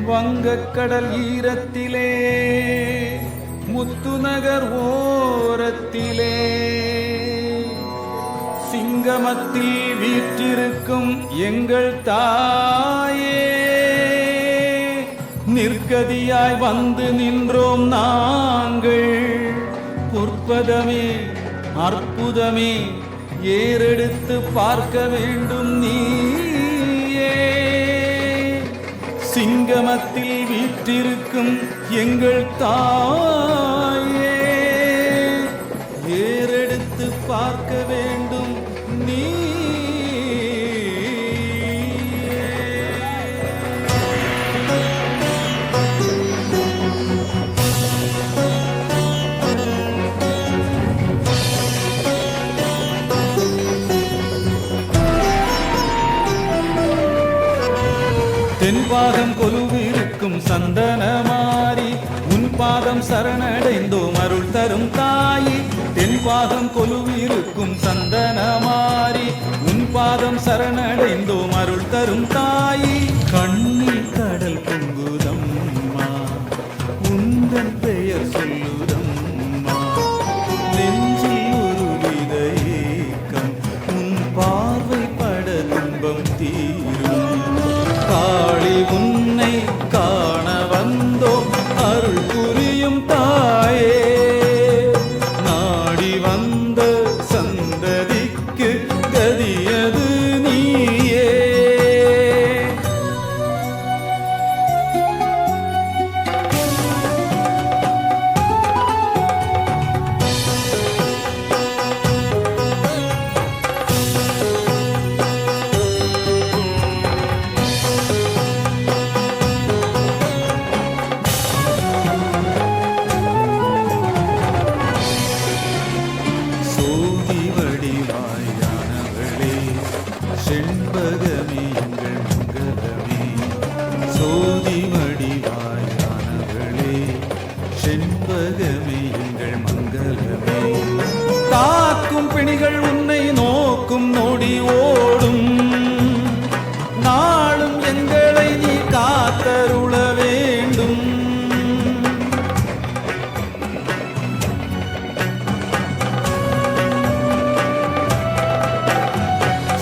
வங்கக்கடல் ஈரத்திலே முத்துநகர் ஓரத்திலே சிங்கமத்தில் வீற்றிருக்கும் எங்கள் தாயே, நிற்கதியாய் வந்து நின்றோம் நாங்கள். பொற்பதமே அற்புதமே ஏறெடுத்து பார்க்க வேண்டும் நீயே. சிங்கமத்தில் வீற்றிருக்கும் எங்கள் தாயே, ஏறெடுத்து பார்க்க வேண்டும் நீ. தென்பாகம் கொலுவிருக்கும் சந்தனமாரி, உன் பாதம் சரணடைந்தோம் அருள் தரும் தாயி. தென்பாகம் கொலுவிருக்கும் சந்தனமாரி, உன் பாதம் சரணடைந்தோம் அருள் தரும் தாயி. கண்ணில் கடல் பொங்குதம்மா, உந்தன் பெயர் சொல்லுதம்மா. நெஞ்சில் ஒரு வித ஏக்கம், உன் பார்வை பட துன்பம் தீரும். காளி உன்னை காண வந்தோம் அருள் புரியும் தாயே. நாடி வந்த சந்ததிக்கு கதியது நீயே. செண்பகமே எங்கள் மங்களமே, சோதி வடிவாயானவளே. செண்பகமே எங்கள் மங்களமே. தாக்கும் பிணிகள் உன்னை நோக்கும் நொடி ஓடும். நாளும் எங்களை நீ காத்தருள வேண்டும்.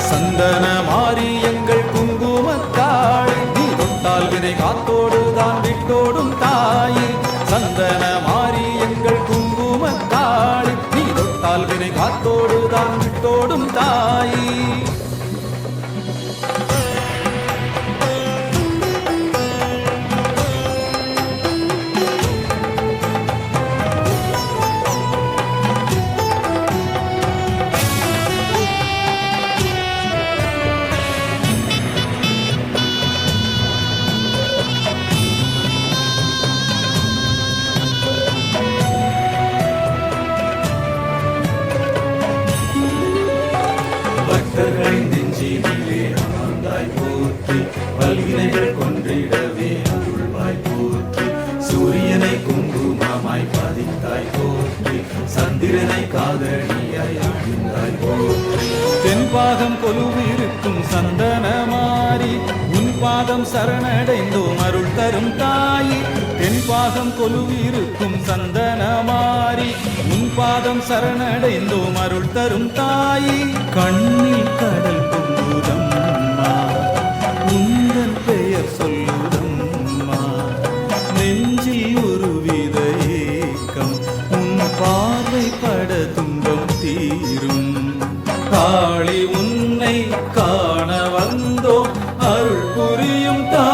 சந்தனமாரி எங்கள் குங்குமத்தாய், நீ தொட்டால் வினை காத்தோடுதான் விட்டோடும் தாயி. சந்தனமாரி எங்கள் குங்குமத்தாய், நீ தொட்டால் வினை காத்தோடுதான் விட்டோடும் தாயி. பக்தர்களின் நெஞ்சினிலே ஆண்டாய் போற்றி, பல்வினைகள் கொன்றிடவே அருள்வாய் போற்றி. சூரியனை குங்குமமாய் பதித்தாய் போற்றி, சந்திரனை காதணியாய் அணிந்தாய் போற்றி. தென்பாகம் கொலுவிருக்கும் சந்தனமாரி, உன் பாதம் சரணடைந்தோம் அருள் தரும் தாயி. தென்பாகம் கொலுவிருக்கும் சந்தனமாரி, உன் பாதம் சரணடைந்தோம் அருள் தரும் தாயி. கண்ணில் கடல் பொங்குதம்மா, உந்தன் பெயர் சொல்லுதம்மா. நெஞ்சில் ஒரு வித ஏக்கம், உன் பார்வை பட துன்பம் தீரும். காளி உன்னை காண வந்தோம் அருள் புரியும் தாய்.